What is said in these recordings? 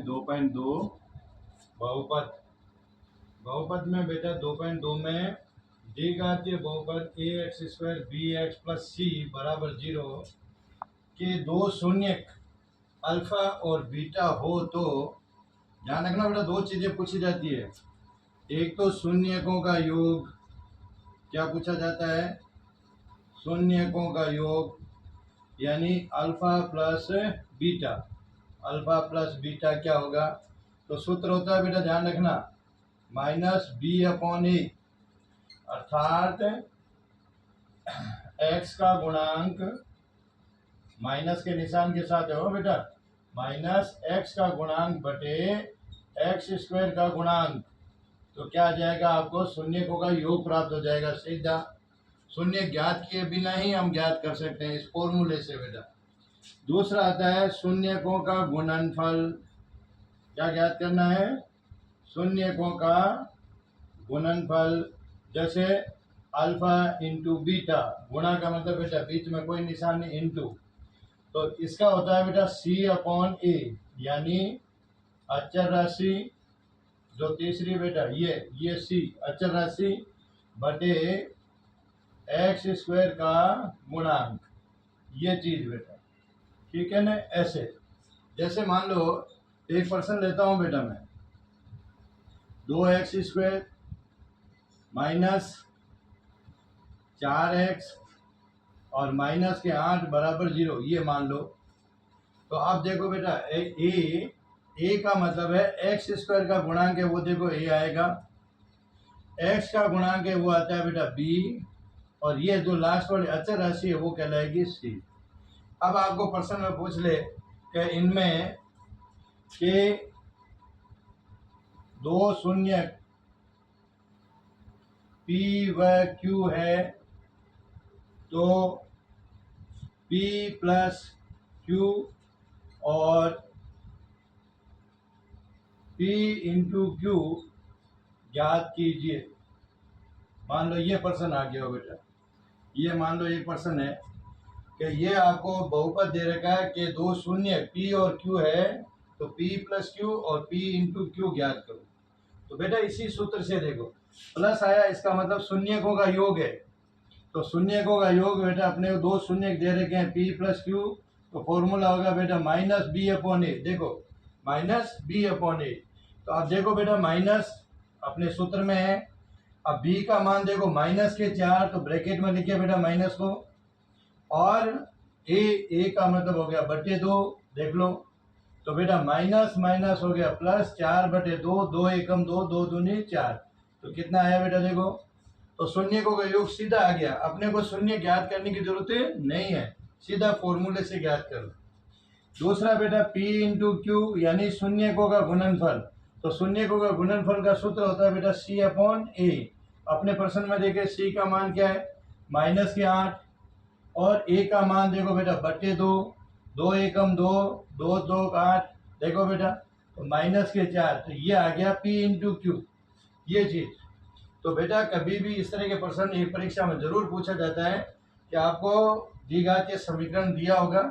2.2 बहुपद। बहुपद में बेटा 2.2 में डी घातीय बहुपद a x square b x plus c बराबर 0 के दो शून्यक अल्फा और बीटा हो तो ध्यान रखना बेटा, दो चीज़ें पूछी जाती है। एक तो शून्यकों का योग, क्या पूछा जाता है? शून्यकों का योग यानी alpha plus beta. Alpha plus beta क्या होगा? तो सूत्र होता है बेटा, ध्यान रखना, माइनस बी अपॉन ए, अर्थात एक्स का गुणांक माइनस के निशान के साथ है वो बेटा, माइनस एक्स का गुणांक बटे एक्स स्क्वायर का गुणांक। तो क्या आ जाएगा? आपको शून्यकों का योग प्राप्त हो जाएगा। सीधा शून्य ज्ञात किए बिना ही हम ज्ञात कर सकते हैं इस फॉर्मूले से बेटा। दूसरा आता है शून्यकों का गुणनफल। क्या ज्ञात करना है? शून्यकों का गुणनफल। जैसे अल्फा इंटू बीटा, गुणा का मतलब बेटा बीच में कोई निशान नहीं, इंटू, तो इसका होता है बेटा सी अपॉन ए, यानी अचर राशि जो तीसरी बेटा ये सी अचर राशि बटे एक्स स्क्वायर का गुणांक, ये चीज बेटा, ठीक है ना। ऐसे जैसे मान लो एक पर्सन लेता हूँ बेटा मैं, 2x स्क्वायर माइनस 4x और माइनस के 8 बराबर 0, ये मान लो। तो आप देखो बेटा ए का मतलब है एक्स स्क्वायर का गुणांक है वो, देखो ए आएगा, एक्स का गुणांक है वो आता है बेटा बी, और ये जो लास्ट वाली अचर राशि है वो कहलाएगी सी। अब आपको प्रश्न में पूछ ले कि इनमें के दो शून्य P व Q है, तो P प्लस Q और P इंटू Q ज्ञात कीजिए। मान लो ये पर्सन आ गया हो बेटा, ये मान लो एक पर्सन है कि ये आपको बहुपद दे रखा है कि दो शून्य P और Q है, तो P प्लस Q और P इंटू Q ज्ञात करो। तो बेटा इसी सूत्र से देखो, प्लस आया इसका मतलब शून्यकों का योग है, तो शून्यकों का योग बेटा अपने को दो शून्य दे रखे हैं P प्लस Q, तो फॉर्मूला होगा बेटा माइनस बी अपॉन ए। देखो माइनस बी अपॉन ए, तो आप देखो बेटा माइनस अपने सूत्र में है, अब b का मान देखो माइनस के 4, तो ब्रैकेट में लिखिए बेटा माइनस को, और a का मतलब हो गया बटे 2, देख लो, तो बेटा माइनस माइनस हो गया प्लस, 4 बटे 2, 2 एकम 2, 2 दूनी 4, तो कितना आया बेटा देखो। तो शून्यकों का योग सीधा आ गया, अपने को शून्य ज्ञात करने की जरूरत नहीं है, सीधा फॉर्मूले से ज्ञात कर लो। दूसरा बेटा P इंटू क्यू यानी शून्यकों का गुणनफल, तो शून्यकों का गुणनफल का सूत्र होता है बेटा C अपॉन ए। अपने प्रश्न में देखे C का मान क्या है? माइनस के 8, और A का मान देखो बेटा बटे 2, 2 एकम 2, 2 2 8, देखो बेटा तो माइनस के 4, तो ये आ गया P इंटू क्यू, ये चीज। तो बेटा कभी भी इस तरह के प्रश्न एक परीक्षा में जरूर पूछा जाता है कि आपको द्विघातीय समीकरण दिया होगा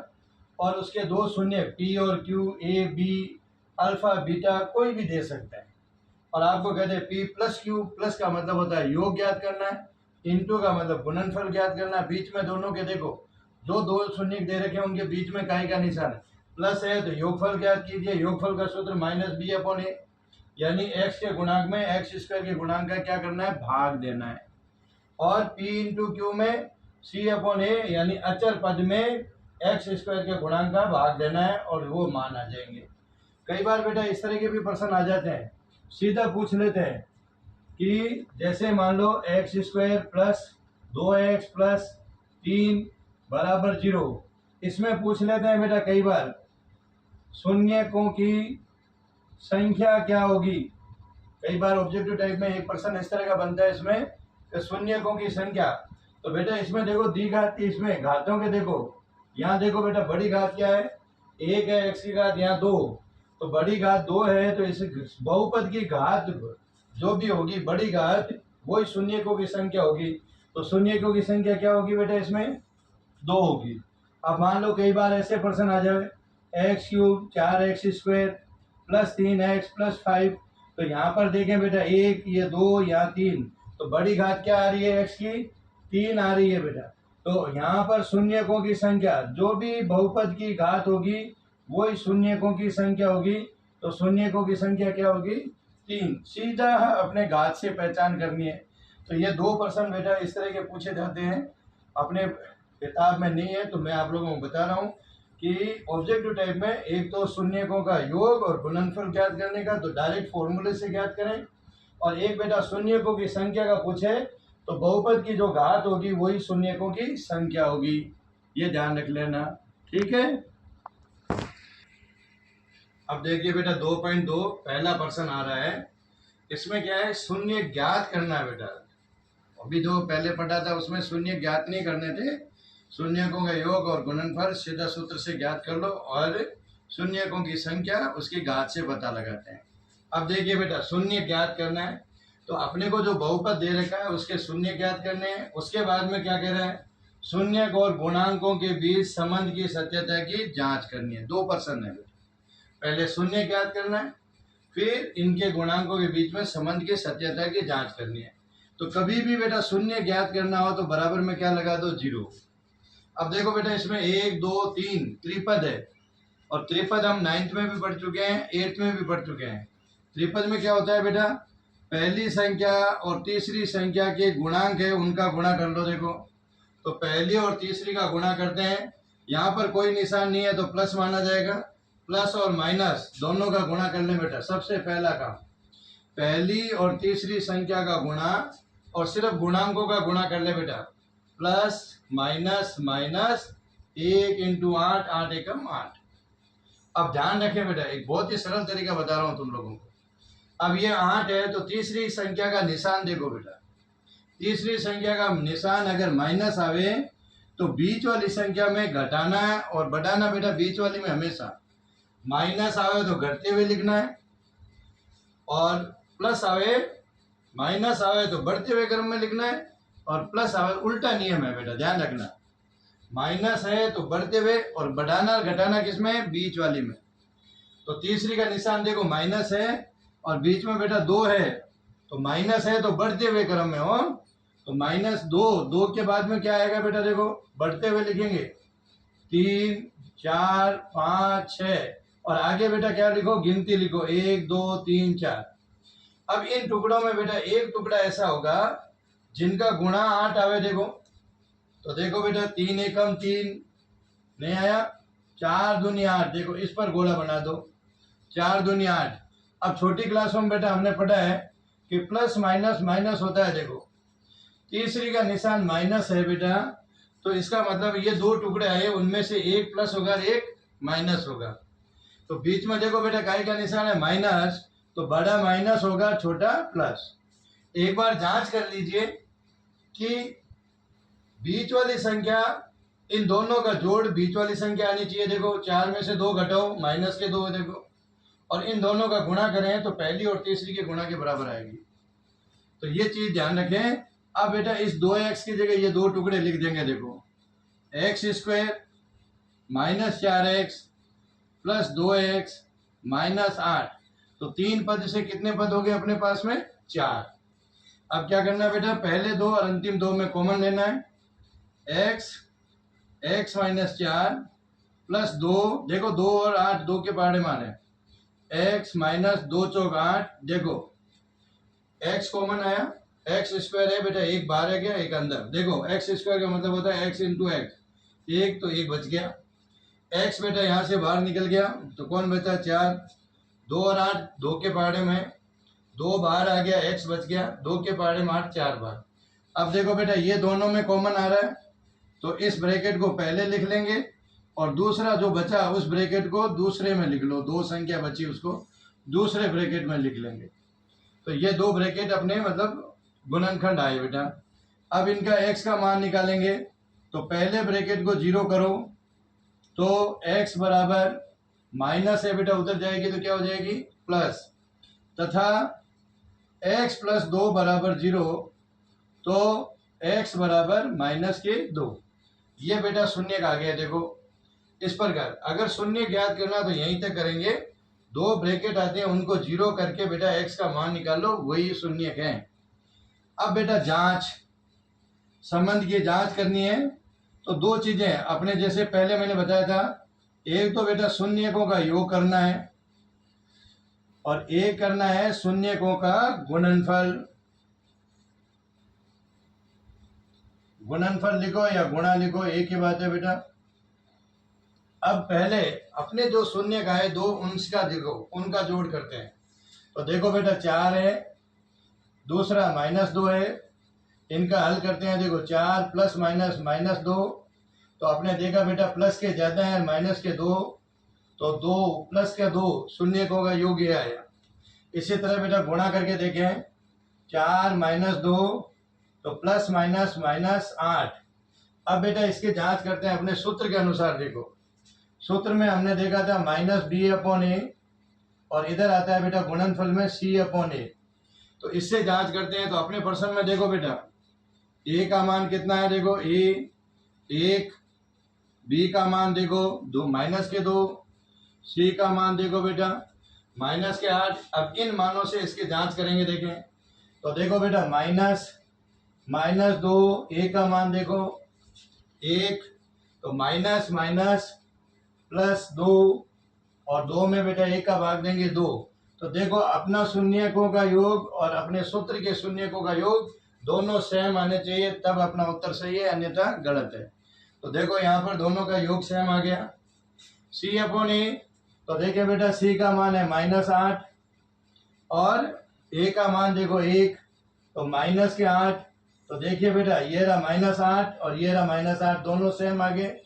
और उसके दो शून्य P और Q, A, B, alpha beta कोई भी दे सकता है, और आपको कहते हैं P प्लस Q, प्लस का मतलब होता है योग ज्ञात करना है, इंटू का मतलब गुणनफल ज्ञात करना है। बीच में दोनों के देखो जो दो शून्य दे रखे हैं उनके बीच में काय का निशान है, प्लस है, तो योगफल ज्ञात कीजिए। योगफल का सूत्र माइनस बी अपॉन ए, यानी एक्स के गुणांक में एक्स स्क्वायर के गुणांक का क्या करना है? भाग देना है। और P इंटू क्यू में C अपॉन ए यानी अचर पद में एक्स स्क्वायर के गुणांक का भाग देना है, और वो मान आ जाएंगे। कई बार बेटा इस तरह के भी प्रश्न आ जाते हैं, सीधा पूछ लेते हैं कि जैसे मान लो x square plus 2x plus 3 बराबर 0, इसमें पूछ लेते हैं बेटा कई बार शून्यकों की संख्या क्या होगी। कई बार ऑब्जेक्टिव टाइप में एक प्रश्न इस तरह का बनता है इसमें कि शून्यकों की संख्या, तो बेटा इसमें देखो द्विघाती, इसमें घातों के देखो, यहाँ देखो बेटा बड़ी घात क्या है? 1 है, x की घात यहाँ 2, तो बड़ी घात 2 है, तो इस बहुपद की घात जो भी होगी बड़ी घात वही शून्यकों की संख्या होगी। तो शून्यकों की संख्या क्या होगी बेटा? इसमें 2 होगी। अब मान लो कई बार ऐसे प्रश्न आ जाए x³ 4x² +3x+5। तो यहाँ पर देखें बेटा 1, ये 2, यहाँ 3, तो बड़ी घात क्या आ रही है x की? 3 आ रही है बेटा। तो यहाँ पर शून्यकों की संख्या, जो भी बहुपद की घात होगी वही शून्यकों की संख्या होगी। तो शून्यकों की संख्या क्या होगी? 3। सीधा अपने घात से पहचान करनी है। तो ये 2 प्रश्न बेटा इस तरह के पूछे जाते हैं, अपने किताब में नहीं है तो मैं आप लोगों को बता रहा हूँ कि ऑब्जेक्टिव टाइप में एक तो शून्यकों का योग और गुणनफल ज्ञात करने का, तो डायरेक्ट फॉर्मूले से ज्ञात करें। और एक बेटा शून्यकों की संख्या का पूछे तो बहुपद की जो घात होगी वही शून्यकों की संख्या होगी। ये ध्यान रख लेना, ठीक है। अब देखिए बेटा 2.2 पहला प्रश्न आ रहा है। इसमें क्या है? शून्य ज्ञात करना है बेटा। अभी जो पहले पढ़ा था उसमें शून्य ज्ञात नहीं करने थे। शून्यकों का योग और गुणनफल सीधा सूत्र से ज्ञात कर लो और शून्यकों की संख्या उसकी घात से पता लगाते हैं। अब देखिए बेटा शून्य ज्ञात करना है तो अपने को जो बहुपद दे रखा है उसके शून्य ज्ञात करने हैं। उसके बाद में क्या कह रहे हैं? शून्यक और गुणांकों के बीच संबंध की सत्यता की जांच करनी है। 2 प्रश्न है बेटा। पहले शून्य ज्ञात करना है, फिर इनके गुणांकों के बीच में संबंध की सत्यता की जांच करनी है। तो कभी भी बेटा शून्य ज्ञात करना हो तो बराबर में क्या लगा दो? 0। अब देखो बेटा इसमें 1, 2, 3 त्रिपद है और त्रिपद हम 9th में भी पढ़ चुके हैं, 8th में भी पढ़ चुके हैं। त्रिपद में क्या होता है बेटा? पहली संख्या और तीसरी संख्या के गुणांक है उनका गुणा कर लो। देखो तो पहली और तीसरी का गुणा करते हैं, यहाँ पर कोई निशान नहीं है तो प्लस माना जाएगा। प्लस और माइनस दोनों का गुणा कर ले बेटा। सबसे पहला काम, पहली और तीसरी संख्या का गुणा और सिर्फ गुणांकों का गुणा कर ले बेटा। प्लस माइनस माइनस 1 × 8, 8 एकम 8। अब ध्यान रखें बेटा, एक बहुत ही सरल तरीका बता रहा हूं तुम लोगों को। अब ये 8 है तो तीसरी संख्या का निशान देखो बेटा। तीसरी संख्या का निशान अगर माइनस आवे तो बीच वाली संख्या में घटाना है और बढ़ाना बेटा बीच वाली में हमेशा। माइनस आवे तो घटते हुए लिखना है और प्लस आवे, माइनस आवे तो बढ़ते हुए क्रम में लिखना है और प्लस आवे उल्टा नियम है बेटा, ध्यान रखना। माइनस है तो बढ़ते हुए और बढ़ाना घटाना किसमें? बीच वाली में। तो तीसरी का निशान देखो माइनस है और बीच में बेटा 2 है तो माइनस है तो बढ़ते हुए क्रम में हो तो -2, 2 के बाद में क्या आएगा बेटा? देखो बढ़ते हुए लिखेंगे 3, 4, 5, 6 और आगे बेटा क्या लिखो? गिनती लिखो 1, 2, 3, 4। अब इन टुकड़ों में बेटा एक टुकड़ा ऐसा होगा जिनका गुणा 8 आवे। देखो तो देखो बेटा 3 एकम 3 नहीं आया, 4 दूनी 8। देखो इस पर गोला बना दो, 4 दूनी 8। अब छोटी क्लासों में बेटा हमने पढ़ा है कि प्लस माइनस माइनस होता है। देखो तीसरी का निशान माइनस है बेटा, तो इसका मतलब ये 2 टुकड़े आए उनमें से एक प्लस होगा एक माइनस होगा। तो बीच में देखो बेटा काय का निशान है? माइनस, तो बड़ा माइनस होगा छोटा प्लस। एक बार जांच कर लीजिए कि बीच वाली संख्या, इन दोनों का जोड़ बीच वाली संख्या आनी चाहिए। देखो 4 में से 2 घटाओ, माइनस के 2 देखो, और इन दोनों का गुणा करें तो पहली और तीसरी के गुणा के बराबर आएगी। तो ये चीज ध्यान रखें। अब बेटा इस 2x की जगह ये 2 टुकड़े लिख देंगे। देखो x² -4x प्लस 2x -8, तो 3 पद से कितने पद हो गए अपने पास में? 4। अब क्या करना है बेटा? पहले 2 और अंतिम 2 में कॉमन लेना है। x -4 प्लस 2, देखो 2 और 8 2 के पहाड़े मारे, x -2 चौक 8। देखो x कॉमन आया, x² है बेटा, एक बाहर है गया एक अंदर। देखो x² का मतलब होता है x × x, एक तो एक बच गया। x बेटा यहाँ से बाहर निकल गया तो कौन बचा? 4। 2 और 8 2 के पहाड़े में, 2 बाहर आ गया, x बच गया, 2 के पहाड़े में 8 4 बार। अब देखो बेटा ये दोनों में कॉमन आ रहा है तो इस ब्रैकेट को पहले लिख लेंगे और दूसरा जो बचा उस ब्रैकेट को दूसरे में लिख लो। 2 संख्या बची उसको दूसरे ब्रैकेट में लिख लेंगे। तो ये 2 ब्रैकेट अपने मतलब गुणनखंड आए बेटा। अब इनका x का मान निकालेंगे तो पहले ब्रैकेट को 0 करो तो x बराबर माइनस है बेटा, उधर जाएगी तो क्या हो जाएगी? प्लस, तथा x + 2 बराबर 0 तो x बराबर -2। ये बेटा शून्य का आ गया। देखो इस प्रकार अगर शून्य ज्ञात करना तो यहीं तक करेंगे, दो ब्रैकेट आते हैं उनको जीरो करके बेटा x का मान निकालो, वही शून्यक है। अब बेटा जांच, संबंध की जांच करनी है तो दो चीजें अपने जैसे पहले मैंने बताया था, एक तो बेटा शून्यकों का योग करना है और एक करना है शून्यकों का गुणनफल। गुणनफल लिखो या गुणा लिखो, एक ही बात है बेटा। अब पहले अपने जो शून्य का है दो उनका देखो, उनका जोड़ करते हैं। तो देखो बेटा 4 है, दूसरा -2 है, इनका हल करते हैं। देखो 4 प्लस माइनस -2, तो आपने देखा बेटा प्लस के ज्यादा है माइनस के 2, तो 2 प्लस के 2 शून्यकों का योग ये आया। इसी तरह बेटा गुणा करके देखें, 4 -2 तो प्लस माइनस -8। अब बेटा इसकी जांच करते हैं अपने सूत्र के अनुसार। देखो सूत्र में हमने देखा था -b/a और इधर आता है बेटा गुणनफल में c/a। तो इससे जांच करते हैं। तो अपने प्रश्न में देखो बेटा a का मान कितना है, देखो a 1, b का मान देखो -2, c का मान देखो बेटा -8। अब इन मानों से इसकी जांच करेंगे। देखें तो देखो बेटा -2, a का मान देखो 1, तो माइनस +2 और 2 में बेटा 1 का भाग देंगे 2। तो देखो अपना शून्यकों का योग और अपने सूत्र के शून्यकों का योग दोनों सेम आने चाहिए, तब अपना उत्तर सही है, अन्यथा गलत है। तो देखो यहाँ पर दोनों का योग सेम आ गया। c/a, तो देखिए बेटा c का मान है -8 और a का मान देखो 1, तो -8। तो देखिए बेटा ये रहा -8 और ये रहा -8, दोनों सेम आ गए।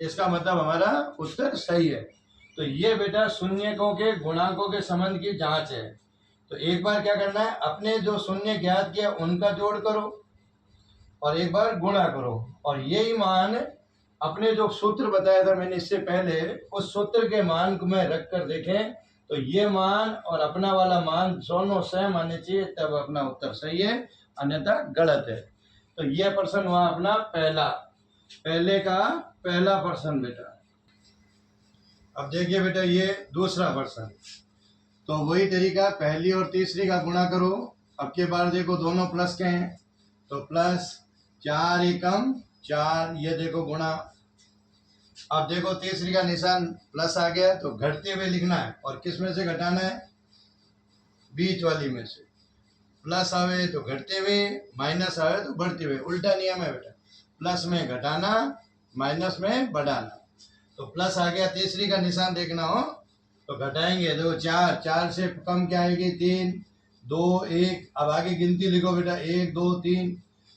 इसका मतलब हमारा उत्तर सही है। तो ये बेटा शून्यकों के गुणांकों के संबंध की जांच है। तो एक बार क्या करना है, अपने जो शून्य ज्ञात किया उनका जोड़ करो और एक बार गुणा करो, और यही मान अपने जो सूत्र बताया था मैंने इससे पहले, उस सूत्र के मान को में रख कर देखें तो ये मान और अपना वाला मान दोनों सेम आने चाहिए, तब अपना उत्तर सही है, अन्यथा गलत है। तो ये प्रश्न हुआ अपना पहले का पहला प्रश्न बेटा। अब देखिए बेटा ये दूसरा प्रश्न। तो वही तरीका, पहली और तीसरी का गुणा करो। अब के बार देखो दोनों प्लस के हैं, तो प्लस 4 एकम 4, ये देखो गुणा। अब देखो तीसरी का निशान प्लस आ गया, तो घटते हुए लिखना है और किस में से घटाना है, बीच वाली में से। प्लस आवे तो घटते हुए, माइनस आवे तो बढ़ते हुए, उल्टा नियम है बेटा, प्लस में घटाना माइनस में बढ़ाना। तो प्लस आ गया, तीसरी का निशान देखना हो तो घटाएंगे। देखो 4 से कम क्या आएगी, 3, 2, 1। अब आगे गिनती लिखो बेटा, 1, 2, 3।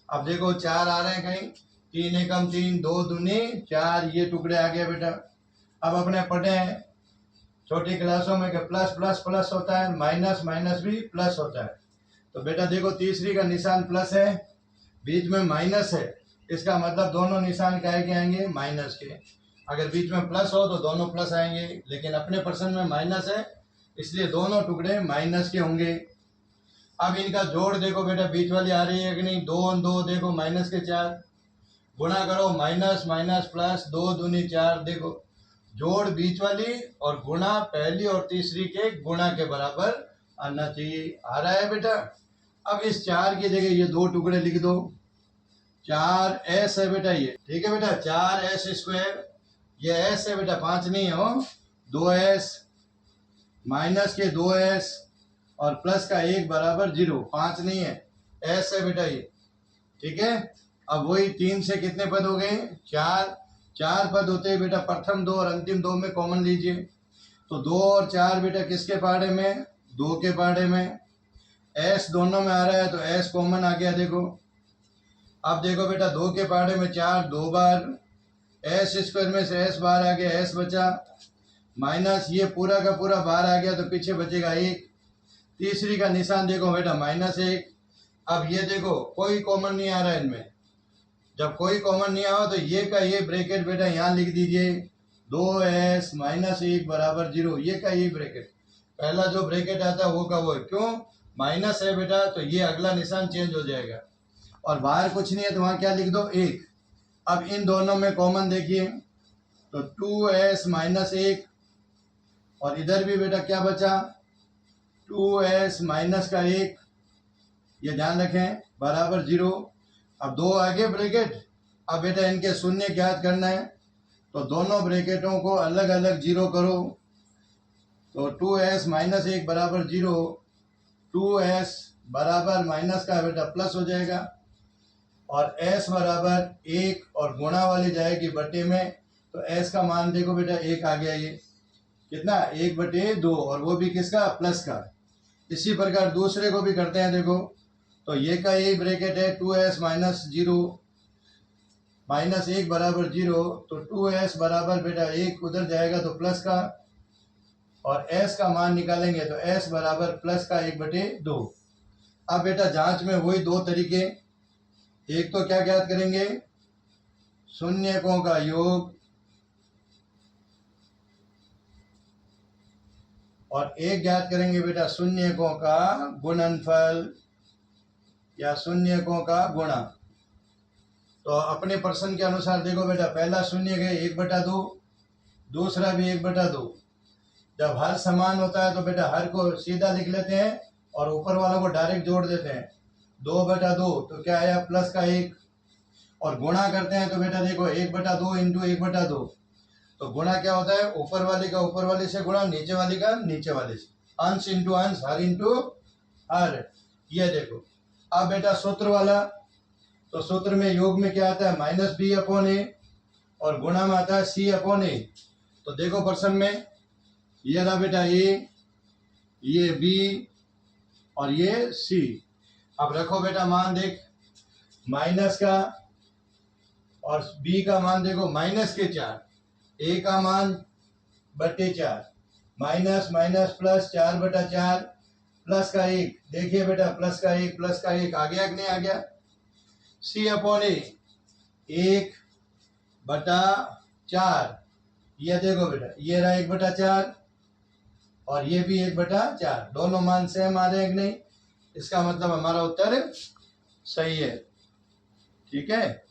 अब देखो 4 आ रहे हैं कहीं, 3 एकम 3, 2 दूनी 4, ये टुकड़े आ गए बेटा। अब अपने पढ़े हैं छोटी क्लासों में कि प्लस प्लस प्लस होता है, माइनस माइनस भी प्लस होता है। तो बेटा देखो तीसरी का निशान प्लस है, बीच में माइनस है, इसका मतलब दोनों निशान काहे के आएंगे, माइनस के। अगर बीच में प्लस हो तो दोनों प्लस आएंगे, लेकिन अपने प्रश्न में माइनस है, इसलिए दोनों टुकड़े माइनस के होंगे। अब इनका जोड़ देखो बेटा, बीच वाली आ रही है कि नहीं, 2 और 2 देखो माइनस के 4, गुणा करो माइनस माइनस प्लस, 2 दूनी 4। देखो जोड़ बीच वाली और गुणा पहली और तीसरी के गुणा के बराबर आना चाहिए। आ रहा है बेटा। अब इस 4 की जगह ये 2 टुकड़े लिख दो, 4s है बेटा ये, ठीक है बेटा, 4s²। ये s है बेटा, 5 नहीं है हो, 2s माइनस के 2s और प्लस का 1 बराबर 0, 5 नहीं है, s है बेटा ये, ठीक है। अब वही 3 से कितने पद हो गए, 4 पद होते हैं बेटा। प्रथम 2 और अंतिम 2 में कॉमन लीजिए, तो 2 और 4 बेटा किसके पहाड़े में, 2 के पहाड़े में। s दोनों में आ रहा है तो s कॉमन आ गया। देखो अब देखो बेटा 2 के पहाड़े में 4 2 बार, s² में से s बाहर आ गया, s बचा, माइनस ये पूरा का पूरा बाहर आ गया तो पीछे बचेगा 1। तीसरी का निशान देखो बेटा -1। अब ये देखो कोई कॉमन नहीं आ रहा है इनमें, जब कोई कॉमन नहीं आया तो ये का ये ब्रैकेट बेटा यहाँ लिख दीजिए, 2s -1 बराबर 0, ये का ये ब्रैकेट, पहला जो ब्रैकेट आता है वो का वो है। क्यों, माइनस है बेटा, तो ये अगला निशान चेंज हो जाएगा। और बाहर कुछ नहीं है तो वहाँ क्या लिख दो, 1। अब इन दोनों में कॉमन देखिए, तो 2s -1 और इधर भी बेटा क्या बचा, 2s माइनस का 1, ये ध्यान रखें, बराबर 0। अब 2 आगे ब्रैकेट, अब बेटा इनके शून्य ज्ञात करना है, तो दोनों ब्रैकेटों को अलग अलग 0 करो। तो 2s माइनस 1 बराबर 0, 2s बराबर माइनस का बेटा प्लस हो जाएगा, और s बराबर 1 और गुणा वाली जाएगी बटे में, तो s का मान देखो बेटा 1 आ गया, ये कितना, 1/2, और वो भी किसका, प्लस का। इसी प्रकार दूसरे को भी करते हैं, देखो, तो ये का यही ब्रैकेट है, 2s माइनस 0 माइनस 1 बराबर 0, तो 2s बराबर बेटा 1 उधर जाएगा तो प्लस का, और s का मान निकालेंगे तो s बराबर प्लस का 1/2। अब बेटा जांच में वही दो तरीके, एक तो क्या ज्ञात करेंगे, शून्यकों का योग, और एक ज्ञात करेंगे बेटा शून्यकों का गुणनफल या शून्यकों का गुणा। तो अपने प्रश्न के अनुसार देखो बेटा, पहला शून्य है 1/2, दूसरा भी 1/2। जब हर समान होता है तो बेटा हर को सीधा लिख लेते हैं और ऊपर वालों को डायरेक्ट जोड़ देते हैं, 2/2, तो क्या आया, प्लस का 1। और गुणा करते हैं तो बेटा देखो 1/2 इंटू 1/2, तो गुणा क्या होता है, ऊपर वाले का ऊपर वाले से गुणा, नीचे वाले का नीचे वाले से, अंश इंटू अंश, हर इंटू हर। ये देखो, अब बेटा सूत्र वाला, तो सूत्र में योग में क्या आता है, -b/a, और गुणा में आता है c/a। तो देखो प्रश्न में ये रहा बेटा a, ये b और ये c। अब रखो बेटा मान, देख, माइनस का और b का मान देखो, -4, a का मान /4, माइनस माइनस प्लस 4/4, प्लस का 1, देखिए बेटा प्लस का 1 प्लस का 1 आ गया कि नहीं आ गया, c/a 1/4, ये देखो बेटा ये रहा 1/4 और ये भी 1/4, दोनों मान सेम आ रहे हैं कि नहीं, इसका मतलब हमारा उत्तर सही है। ठीक है।